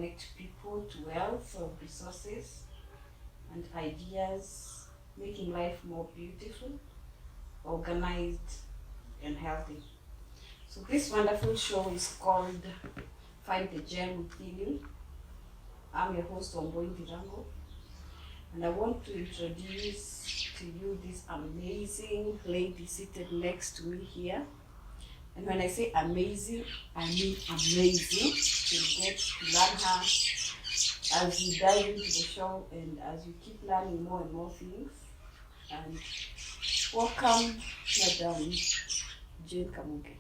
connect people to wealth of resources and ideas, making life more beautiful, organized, and healthy. So this wonderful show is called Find the Gem Within You. I'm your host, Omboy Ndirango, and I want to introduce to you this amazing lady seated next to me here. And when I say amazing, I mean amazing. You'll get to learn her as you dive into the show and as you keep learning more and more things. And welcome, Madam Jane Kamugi.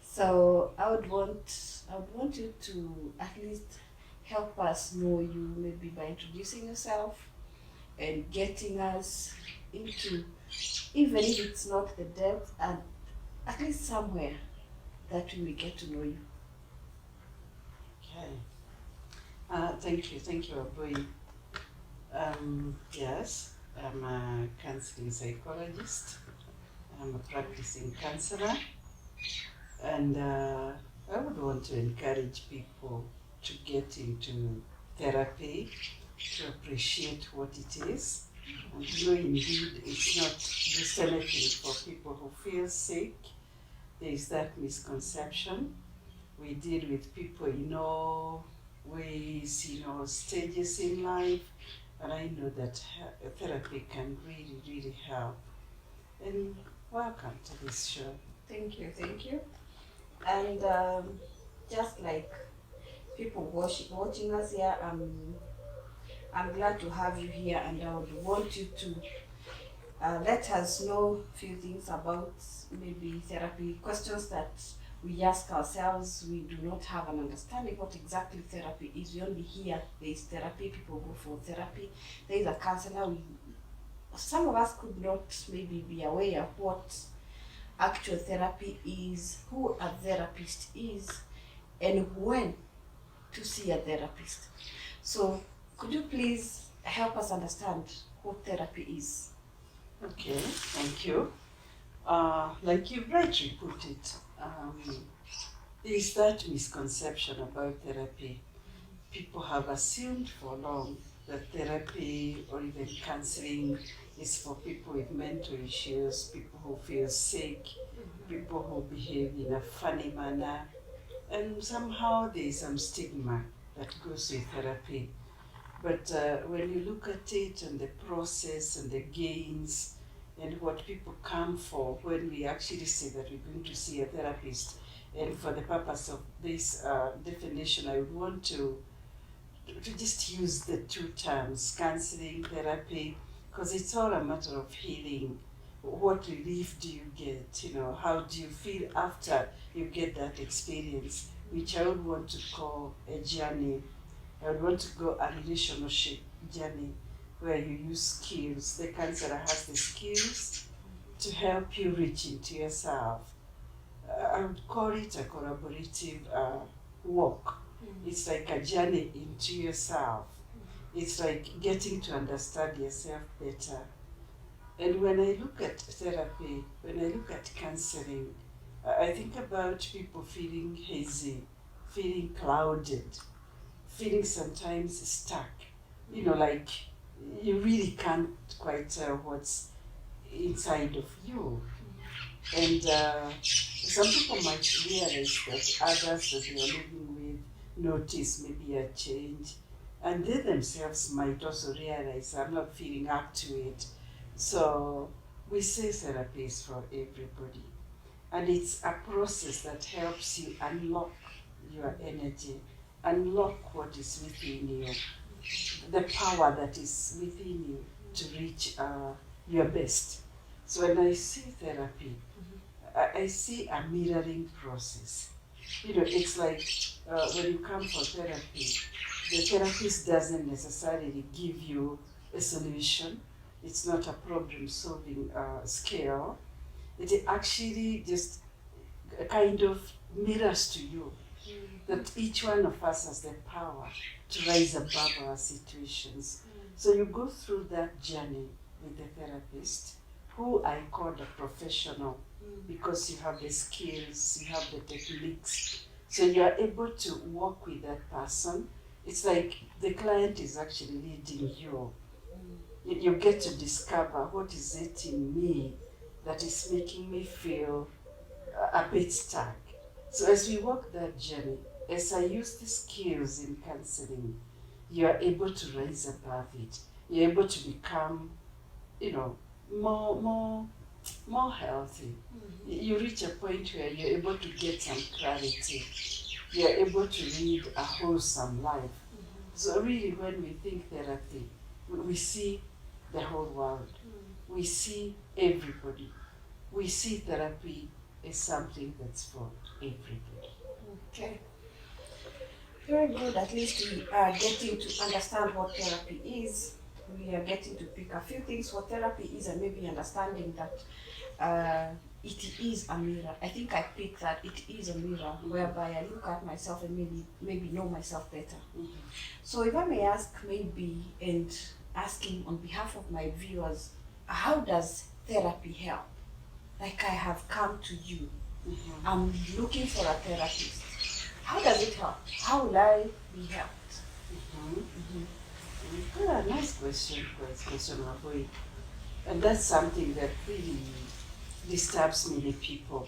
So I would want you to at least help us know you, maybe by introducing yourself and getting us into, even if it's not the depth, and at least somewhere that we will get to know you. Okay. Thank you, Aboy. Yes, I'm a counseling psychologist. I'm a practicing counselor, and I would want to encourage people to get into therapy, to appreciate what it is, and to know indeed it's not just anything for people who feel sick. There is that misconception. We deal with people in all ways, stages in life, and I know that therapy can really help. And welcome to this show. Thank you. And just like people watching us here, I'm glad to have you here, and I would want you to let us know a few things about maybe therapy, questions that we ask ourselves. We do not have an understanding what exactly therapy is. We only hear there is therapy, people go for therapy, there is a counselor. Some of us could not maybe be aware of what actual therapy is, who a therapist is, and when to see a therapist. So could you please help us understand what therapy is? Okay, thank you. Like you rightly put it, there is that misconception about therapy. People have assumed for long that therapy or even counseling is for people with mental issues, people who feel sick, people who behave in a funny manner, and somehow there is some stigma that goes with therapy. But when you look at it and the process and the gains and what people come for when we actually say that we're going to see a therapist, and for the purpose of this definition, I would want to just use the two terms, counseling, therapy, because it's all a matter of healing. What relief do you get? How do you feel after you get that experience, which I would want to call a journey. I would want to go a relationship journey where you use skills. The counselor has the skills to help you reach into yourself. I would call it a collaborative walk. It's like a journey into yourself. It's like getting to understand yourself better. And when I look at therapy, when I look at counseling, I think about people feeling hazy, feeling clouded, feeling sometimes stuck. Like you really can't quite tell what's inside of you. And some people might realize that others that they are living with notice maybe a change. And they themselves might also realize I'm not feeling up to it. So we say therapy is for everybody. And it's a process that helps you unlock your energy, unlock what is within you, the power that is within you to reach your best. So when I see therapy, I see a mirroring process. It's like when you come for therapy, the therapist doesn't necessarily give you a solution. It's not a problem-solving skill. It actually just kind of mirrors to you that each one of us has the power to rise above our situations. So you go through that journey with the therapist, who I call a professional, because you have the skills, you have the techniques, So you are able to work with that person. It's like the client is actually leading you. You get to discover what is it in me that is making me feel a bit stuck. So as we walk that journey, as I use the skills in counseling, you are able to rise above it. You're able to become, you know, more healthy. You reach a point where you're able to get some clarity. You're able to lead a wholesome life. So really, when we think therapy, we see the whole world. We see everybody. We see therapy as something that's for everybody. Okay. Very good. At least we are getting to understand what therapy is. We are getting to pick a few things what therapy is, and maybe understanding that it is a mirror. I think I picked that it is a mirror whereby I look at myself and maybe know myself better. So if I may ask, maybe, and asking on behalf of my viewers, how does therapy help? Like, I have come to you, I'm looking for a therapist. How does it help? How will I be helped? Yeah, nice question, Maboi. And that's something that really disturbs many people.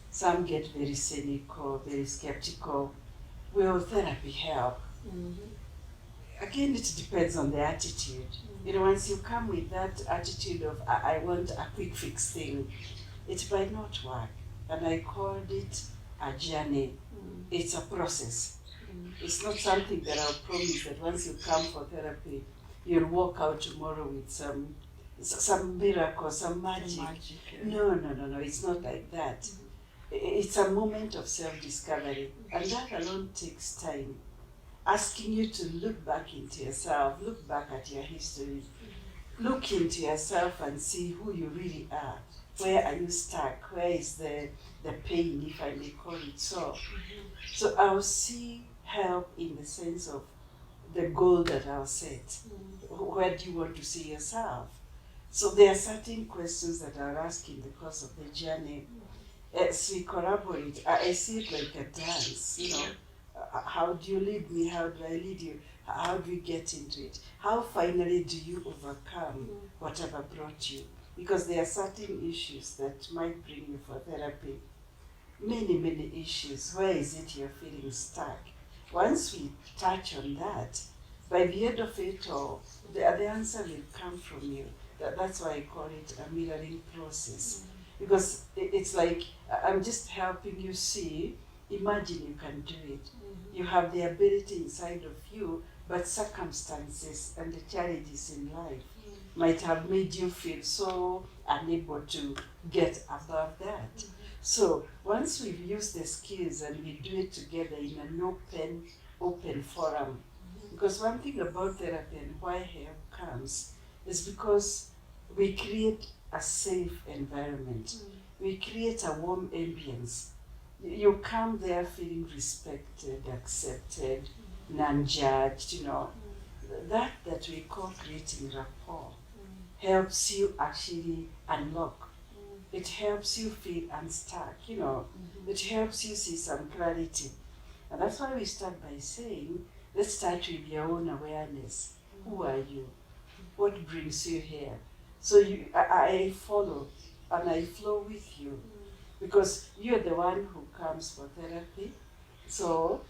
Some get very cynical, very skeptical. Will therapy help? Again, it depends on the attitude. You know, once you come with that attitude of, I want a quick fix thing, it might not work. And I called it a journey. It's a process. It's not something that I'll promise that once you come for therapy, you'll walk out tomorrow with some miracle, some magic. No, it's not like that. It's a moment of self-discovery, and that alone takes time. Asking you to look back into yourself, look back at your history, look into yourself and see who you really are. Where are you stuck? Where is the pain, if I may call it so? So I'll see help in the sense of the goal that I'll set. Where do you want to see yourself? So there are certain questions that I'll ask in the course of the journey. As we collaborate, I see it like a dance, you know. How do you lead me? How do I lead you? How do we get into it? How finally do you overcome whatever brought you? Because there are certain issues that might bring you for therapy. Many issues. Where is it you're feeling stuck? Once we touch on that, by the end of it all, the answer will come from you. That's why I call it a mirroring process. Because it's like I'm just helping you see, imagine you can do it. You have the ability inside of you, but circumstances and the challenges in life might have made you feel so unable to get above that. So once we've used the skills and we do it together in an open forum, because one thing about therapy and why help comes is because we create a safe environment. We create a warm ambience. You come there feeling respected, accepted, non-judged, you know. That we call creating rapport helps you actually unlock. It helps you feel unstuck, you know. It helps you see some clarity. And that's why we start by saying, let's start with your own awareness. Who are you? What brings you here? So I follow and I flow with you because you're the one who comes for therapy. So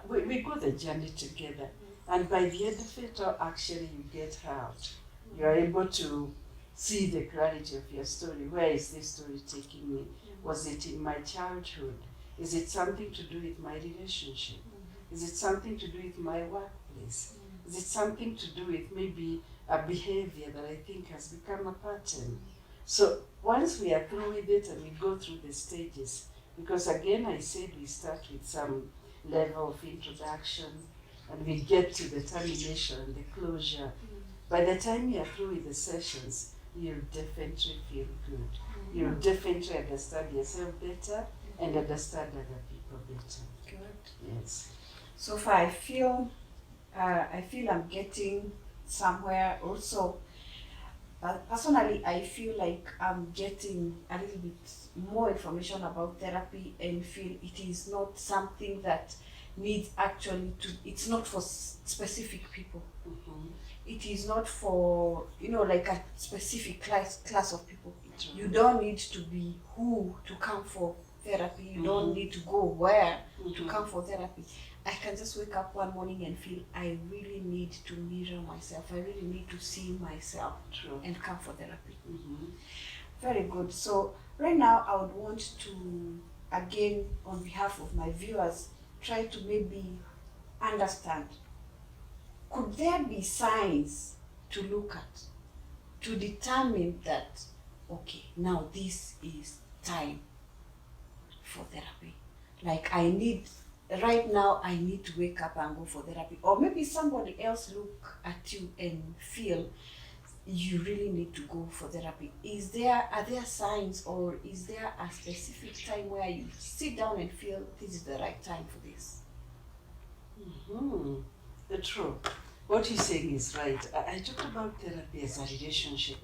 we go the journey together. And by the end of it all, actually you get helped. You are able to see the clarity of your story. Where is this story taking me? Was it in my childhood? Is it something to do with my relationship? Is it something to do with my workplace? Is it something to do with maybe a behavior that I think has become a pattern? So once we are through with it and we go through the stages, because again I said we start with some level of introduction and we get to the termination, the closure. By the time you are through with the sessions, you'll definitely feel good. You'll definitely understand yourself better and understand other people better. Good. Yes. So far, I feel I'm getting somewhere. Also, But personally, I feel like I'm getting a little bit more information about therapy and feel it is not something that needs actually to, it's not for specific people. Mhm. It is not for, like a specific class of people. True. You don't need to be who to come for therapy. You don't Mhm. need to go where to Mhm. come for therapy. I can just wake up one morning and feel I really need to mirror myself. I really need to see myself True. and come for therapy. Mhm. Very good. So right now I would want to, again, on behalf of my viewers, try to maybe understand, could there be signs to look at to determine that, okay, now this is time for therapy? Like right now I need to wake up and go for therapy. Or maybe somebody else look at you and feel you really need to go for therapy. Are there signs, or is there a specific time where you sit down and feel this is the right time for this? Mhm. True. What you're saying is right. I talked about therapy as a relationship,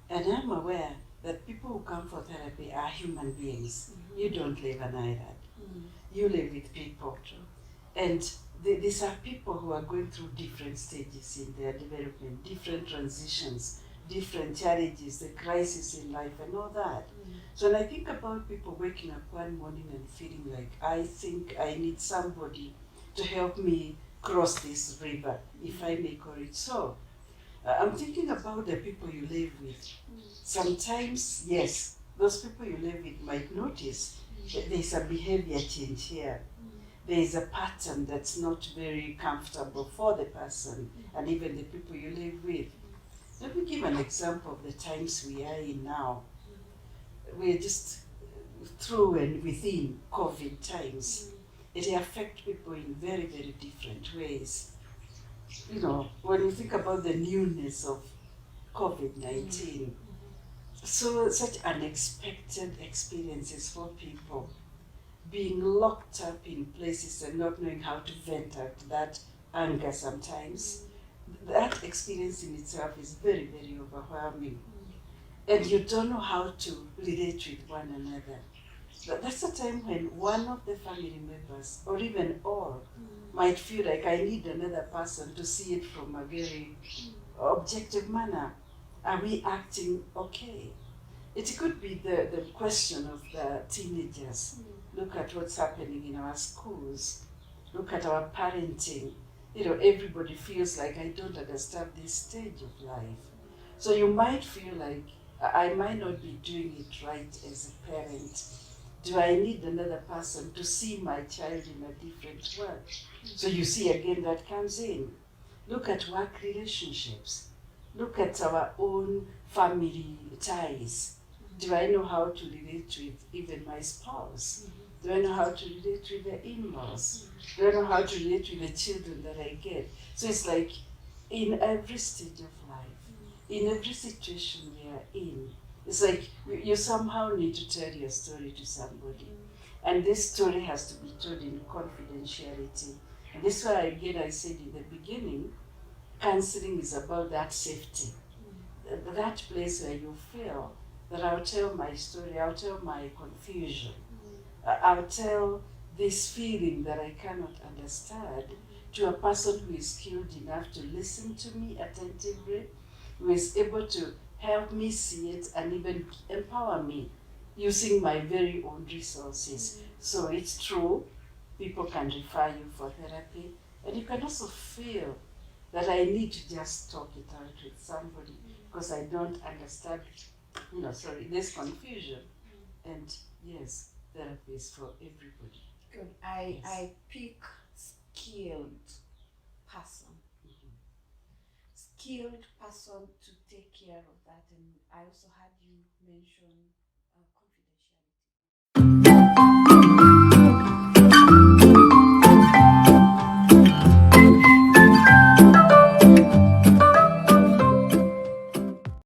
and I'm aware that people who come for therapy are human beings. You don't live an island. You live with people. And these are people who are going through different stages in their development, different transitions, different challenges, the crisis in life, and all that. So when I think about people waking up one morning and feeling like, I think I need somebody to help me cross this river, if I may call it so. I'm thinking about the people you live with. Sometimes, yes, those people you live with might notice that there's a behavior change here. There is a pattern that's not very comfortable for the person and even the people you live with. Let me give an example of the times we are in now. We're just through and within COVID times. It affects people in very, very different ways. When you think about the newness of COVID-19, so such unexpected experiences for people, being locked up in places and not knowing how to vent out that anger sometimes. That experience in itself is very, very overwhelming. And you don't know how to relate with one another. That's a time when one of the family members, or even all, might feel like I need another person to see it from a very objective manner. Are we acting okay? It could be the question of the teenagers. Look at what's happening in our schools. Look at our parenting. Everybody feels like I don't understand this stage of life. So you might feel like I might not be doing it right as a parent. Do I need another person to see my child in a different world? So you see again that comes in. Look at work relationships. Look at our own family ties. Do I know how to relate with even my spouse? Do I know how to relate with the in-laws? Do I know how to relate with the children that I get? So it's like in every stage of life, in every situation we are in, it's like you somehow need to tell your story to somebody. And this story has to be told in confidentiality. And this is why, again, I said in the beginning, counseling is about that safety. That place where you feel that I'll tell my story, I'll tell my confusion, I'll tell this feeling that I cannot understand to a person who is skilled enough to listen to me attentively, who is able to help me see it and even empower me using my very own resources. So it's true, people can refer you for therapy, and you can also feel that I need to just talk it out with somebody because I don't understand, there's confusion. And yes, therapy is for everybody. Good. Yes. I pick skilled person. Skilled person to take care of that. And I also had you mention confidence.